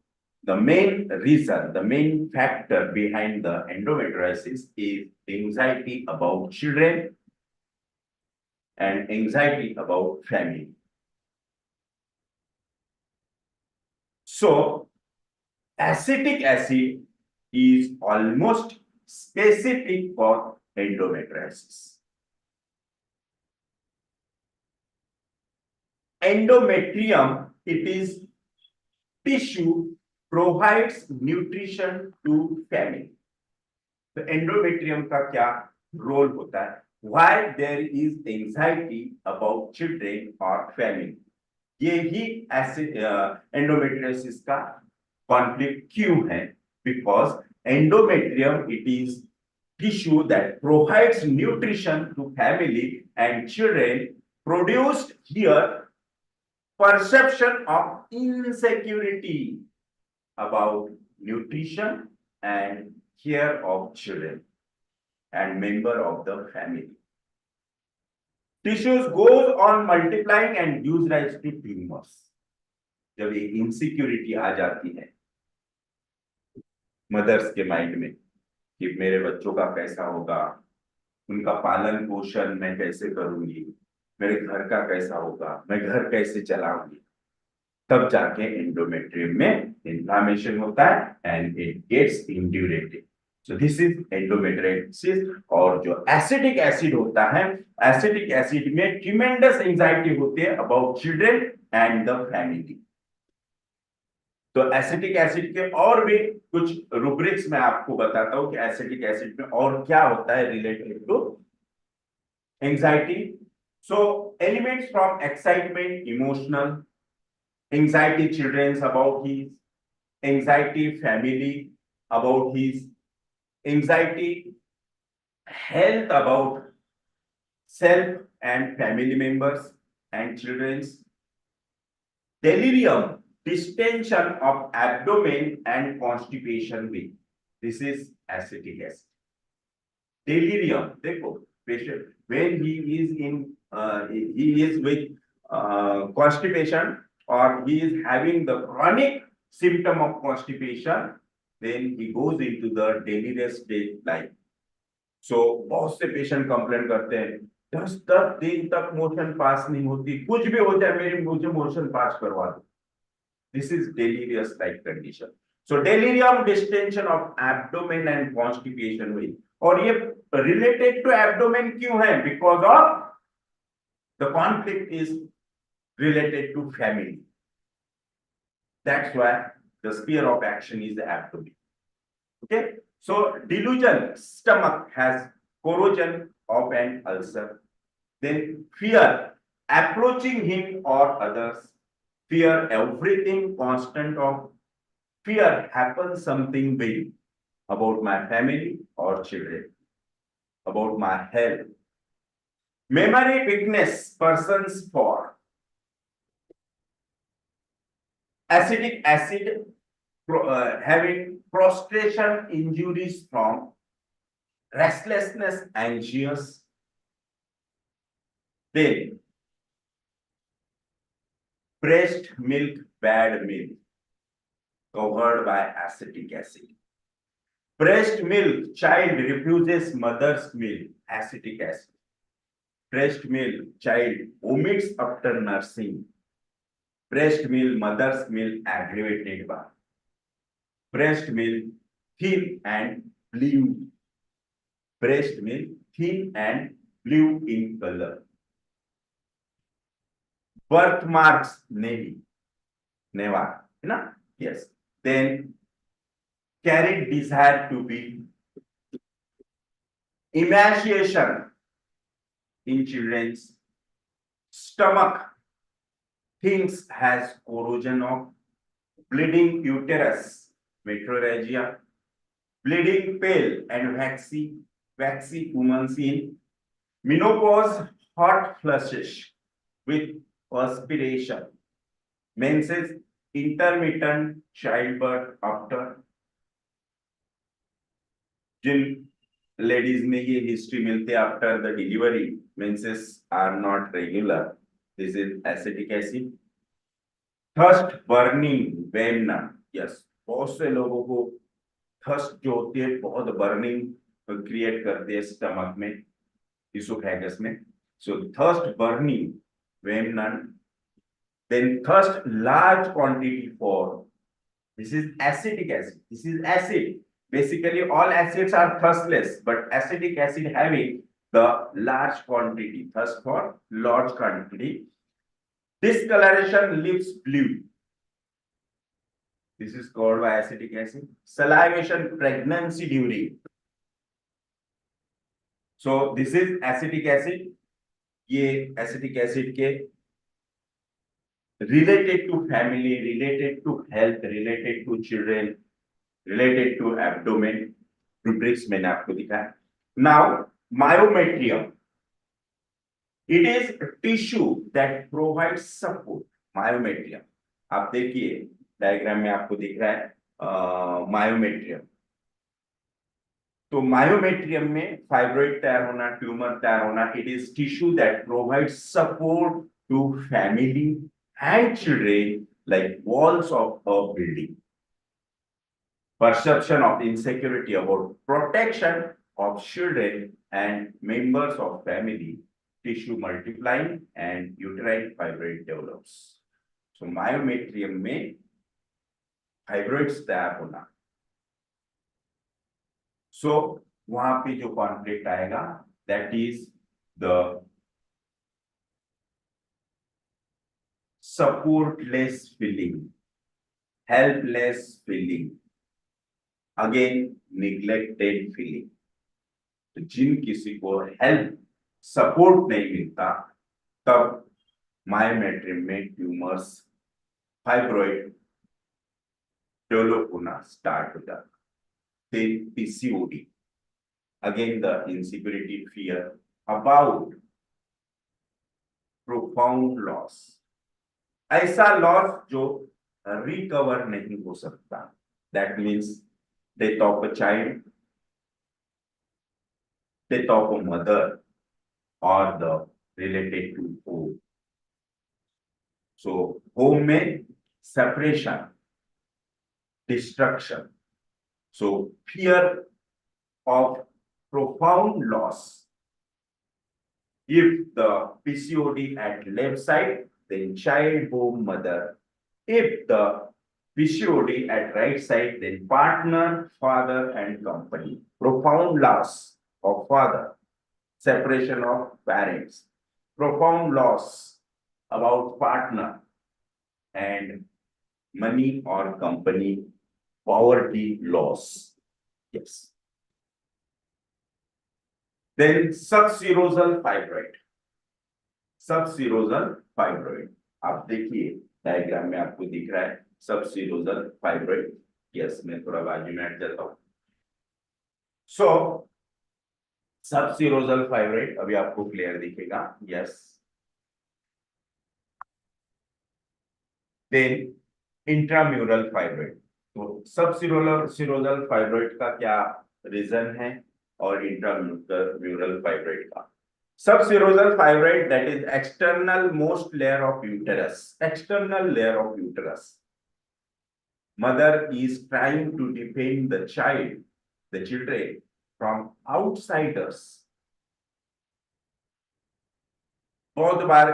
the main reason, the main factor behind the endometriosis is anxiety about children and anxiety about family. So acetic acid is almost specific for endometriosis. Endometrium, it is tissue provides nutrition to family. तो endometrium का क्या role होता है? Why there is anxiety about children or family? ये ही endometriosis का conflict क्यों है? Because endometrium, it is tissue that provides nutrition to family and children, produced here perception of insecurity about nutrition and care of children and member of the family. Tissues goes on multiplying and gives rise to tumors. जब ये insecurity आ जाती है mother's के mind में कि मेरे बच्चों का कैसा होगा, उनका पालन पोषण मैं कैसे करूंगी, मेरे घर का कैसा होगा, मैं घर कैसे चलाऊंगी, तब जाके एंडोमेट्रियम में इन्फ्लामेशन होता है and it gets indurated. So this is endometriosis. और जो एसिडिक एसिड होता है, एसिडिक एसिड में ट्रिमेंडस एंजाइटी होती है about children and the family. तो एसिटिक एसिड के और भी कुछ रूब्रिक्स मैं आपको बताता हूं कि एसिटिक एसिड में और क्या होता है related to anxiety. So elements from excitement, emotional anxiety children's about his, anxiety family about his, anxiety health about self and family members and children's, delirium, distension of abdomen and constipation with. This is acetic acid. Delirium, देखो patient when he is with constipation or he is having the chronic symptom of constipation, then he goes into the delirious state like. So बहुत से patient complain करते हैं 10 दिन तक motion pass नहीं होती, कुछ भी हो जाए मुझे मोशन पास करवा दो. This is delirious like condition. So delirium, distension of abdomen and constipation with. और ये related to abdomen क्यों है? Because of the conflict is related to family. That's why the sphere of action is the abdomen. Okay. So delusion, stomach has corrosion of an ulcer. Then fear, approaching him or others. Fear everything, constant of fear happens something big about my family or children, about my health. Memory weakness, persons for. Acetic acid having prostration injuries from restlessness, anxious. Then breast milk, bad milk, covered by acetic acid. Breast milk, child refuses mother's milk, acetic acid. Breast milk, child omits after nursing. Breast milk, mother's milk, aggravated by. Breast milk, thin and blue. Breast milk, thin and blue in color. Birthmarks, navy. Neva, you know? Yes. Then carried desire to be. Emaciation in children's stomach. Things has corrosion of bleeding uterus, metrorrhagia, bleeding pale and waxy woman's in menopause, hot flushes with perspiration, menses, intermittent childbirth after जिन ladies में ये history मिलते हैं after the delivery menses are not regular this is acetic acid thirst burning वेमना yes बहुत से लोगों को थर्स्ट जो होती है बहुत बर्निंग क्रिएट करती है स्टमक में इसोफेगस में सो थर्स्ट बर्निंग वेमना then thirst large quantity for this is acidic acid this is acid basically all acids are thirstless but acidic acid having the large quantity thirst for large quantity discoloration lips blue this is called by acidic acid salivation pregnancy during so this is acidic acid ये acidic acid के related to family, related to health, related to children, related to abdomen, rubrics मैंने आपको दिखाया. Now, myometrium. It is a tissue that provides support. Myometrium. आप देखिए diagram में आपको दिख रहा है मायोमेट्रियम. तो मायोमेट्रियम में फाइब्रोइड तैयार होना, ट्यूमर तैयार होना, it is tissue that provides support to family and children like walls of a building. Perception of insecurity about protection of children and members of family, tissue multiplying and uterine fibroid develops. So myometrium में fibroids तैयार होना. So वहां पे जो conflict आएगा that is the supportless feeling, helpless feeling, again neglected feeling. तो जिन किसी को हेल्प सपोर्ट नहीं मिलता तब मायोमेट्रियम में ट्यूमर्स फाइब्रॉइड डेवलप होना स्टार्ट हो जाता. Then PCOD, again the insecurity, fear about profound loss. ऐसा लॉस जो रिकवर नहीं हो सकता. That means death of a child, death of a mother और the related to home. So home में separation, destruction. So fear of profound loss. If the PCOD at left side, then child, home, mother. If the PCOD at right side, then partner, father, and company. Profound loss of father, separation of parents. Profound loss about partner and money or company. Poverty loss. Yes. Then subserosal fibroid. Subserosal fibroid. आप देखिए diagram में आपको दिख रहा है subserosal fibroid. Yes मैं थोड़ा बाजू में हट जाता हूँ. सो subserosal fibroid अभी आपको क्लियर दिखेगा. यस. Then intramural fibroid. तो subserosal fibroid का क्या रीजन है और इंट्राम्यूरल फाइब्रोइड का. Subserosal fibroid, that is external most layer of uterus. External layer of uterus. Mother is trying to defend the child, the children, from outsiders. बहुत बार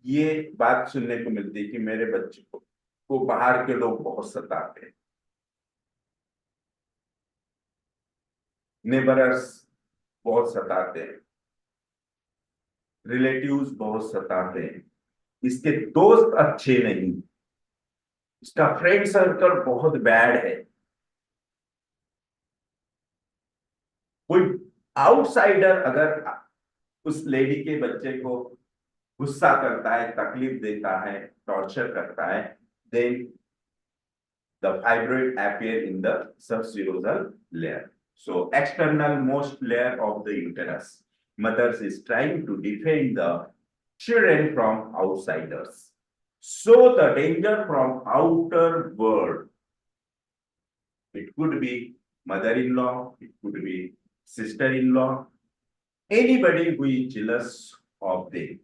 ये बात सुनने को मिलती है कि मेरे बच्चे को बाहर के लोग बहुत सताते हैं, नेबरर्स बहुत सताते हैं, रिलेटिव्स बहुत सताते हैं, इसके दोस्त अच्छे नहीं, इसका फ्रेंड सर्कल बहुत बैड है। कोई आउटसाइडर अगर उस लेडी के बच्चे को गुस्सा करता है, तकलीफ देता है, टॉर्चर करता है, then the fibroid appear in the subserosal layer. So external most layer of the uterus. Mothers is trying to defend the children from outsiders. So the danger from outer world, it could be mother-in-law, it could be sister-in-law, anybody who is jealous of them.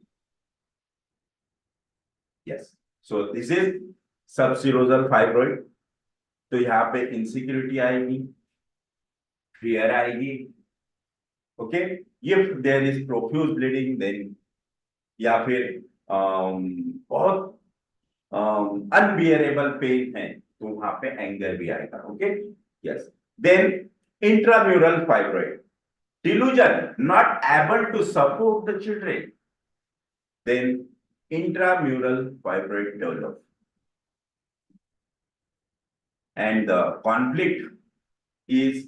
Yes. So this is subserosal fibroid. तो यहाँ पे insecurity आएगी, fear आएगी, okay. If there is profuse bleeding then, या फिर बहुत unbearable pen है तो वहां पे एंगर भी आएगा, okay. Yes. Then intramural fibroid, delusion, not able to support the children, then intramural fibroid develop. And the conflict is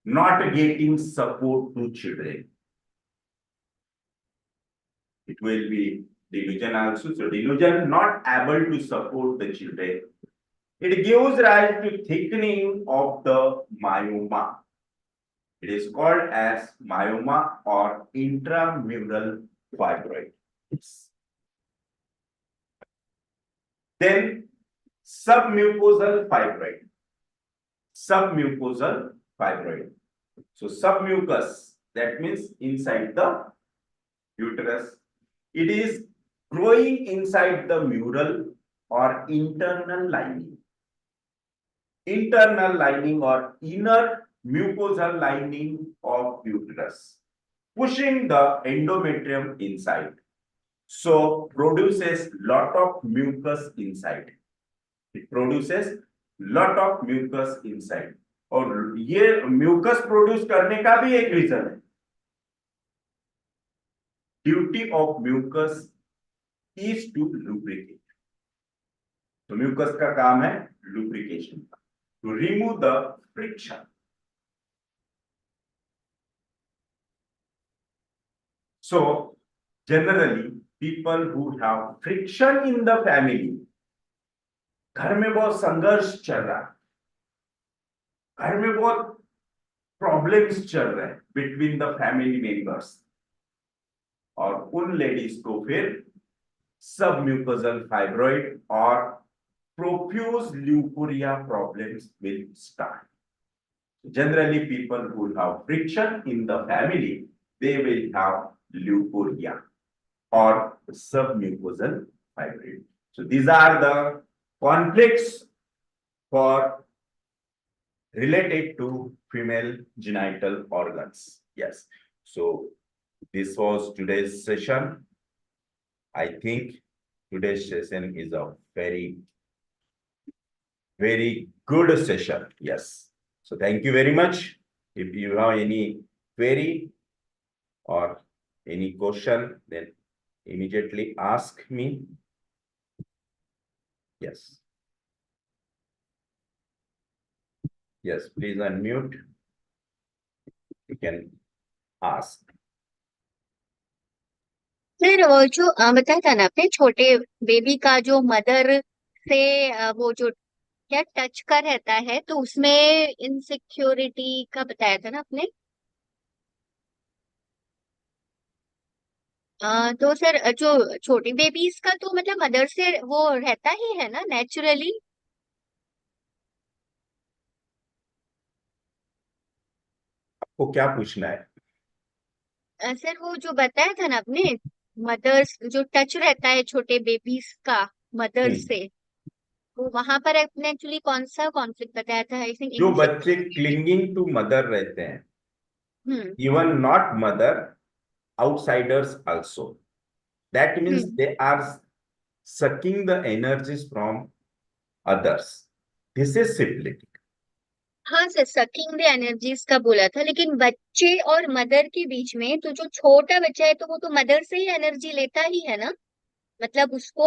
not getting support to children. It will be delusion also. So delusion not able to support the children. It gives rise to thickening of the myoma. It is called as myoma or intramural fibroid. Then submucosal fibroid. Submucosal fibroid. So submucous, that means inside the uterus. It is growing inside the mural or internal lining. Internal lining or inner mucosal lining of uterus, pushing the endometrium inside. So produces lot of mucus inside. It produces lot of mucus inside. और ये mucus produce करने का भी एक reason है. Duty of mucus is to lubricate. तो mucus का काम है लुब्रिकेशन का, to remove the friction. So generally people who have friction in the family, घर में बहुत संघर्ष चल रहा है, घर में बहुत प्रॉब्लम्स चल रहे हैं बिटवीन द फैमिली मेंबर्स, और उन लेडीज को फिर सबम्यूकोजल फाइब्रॉइड और profuse leucorrhoea problems will start. Generally people who have friction in the family, they will have leukorrhea or submucosal fibroid. So these are the conflicts for related to female genital organs. Yes. So this was today's session. I think today's session is a very, very good session. Yes. So thank you very much. If you have any query or any question, then immediately ask me. Yes. Yes, please unmute. You can ask. Sir वो जो बताया था ना आपने, छोटे baby का जो mother से वो जो क्या टच का रहता है, तो उसमें इनसिक्योरिटी का बताया था ना आपने. तो सर जो छोटी बेबीज का तो मतलब मदर से वो रहता ही है ना नेचुरली. आपको क्या पूछना है? सर वो जो बताया था ना आपने, मदर्स जो टच रहता है छोटे बेबीज का मदर हम्म, से, वो वहां पर आपने एक्चुअली कौन सा कॉन्फ्लिक्ट बताया था? आई थिंक जो बच्चे इनसिक्योरिटी। क्लिंगिंग टू मदर रहते हैं, हम्म even not mother, outsiders also. That means hmm. they are sucking the energies from others. This is syphilitic. हाँ सर, सकिंग द एनर्जीज का बोला था, लेकिन बच्चे और मदर के बीच में तो जो छोटा बच्चा है तो वो तो मदर से ही एनर्जी लेता ही है ना, मतलब उसको।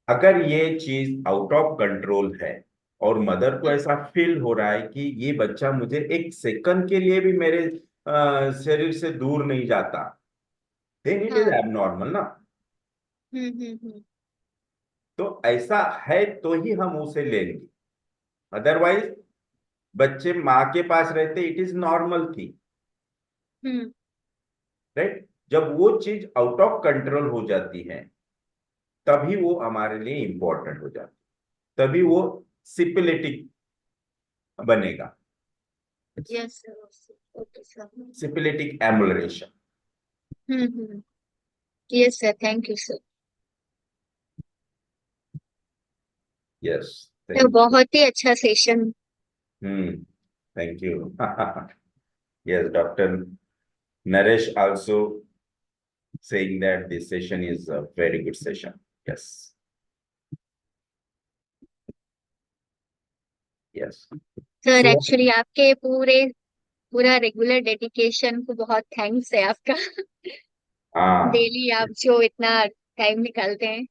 अगर ये चीज आउट ऑफ कंट्रोल है और मदर को ऐसा फील हो रहा है कि ये बच्चा मुझे एक सेकंड के लिए भी मेरे शरीर से दूर नहीं जाता, देन इट इज हाँ। एबनॉर्मल ना। हम्म। तो ऐसा है तो ही हम उसे लेंगे, अदरवाइज बच्चे माँ के पास रहते it is normal thing, hmm. Right. जब वो चीज आउट ऑफ कंट्रोल हो जाती है तभी वो हमारे लिए इंपॉर्टेंट हो जाती है, तभी वो सिपिलिटिक बनेगा, yes sir, okay sir. Syphilitic एमुलरेशन। Hmm. Yes sir, thank you sir. Yes, तो थैंक यू। बहुत ही अच्छा session. Hmm, thank you. Yes, doctor Naresh also saying that this session is a very good session. Yes, yes. Sir So, actually आपके पूरा regular dedication को बहुत thanks है आपका। हाँ, डेली आप जो इतना टाइम निकालते हैं।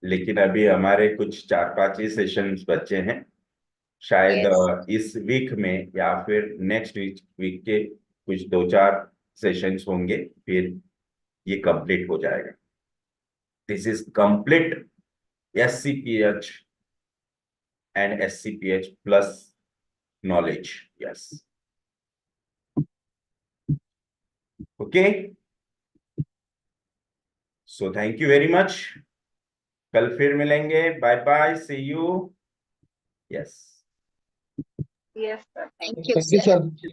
लेकिन अभी हमारे कुछ 4-5 ही सेशंस बचे हैं। शायद यस। इस वीक में या फिर नेक्स्ट वीक के कुछ 2-4 सेशंस होंगे, फिर ये कंप्लीट हो जाएगा। This is complete SCPH and SCPH plus knowledge. Yes. Okay. So thank you very much. कल फिर मिलेंगे। Bye bye, see you. Yes. Yes, sir. Thank thank you. You thank you sir. Sir.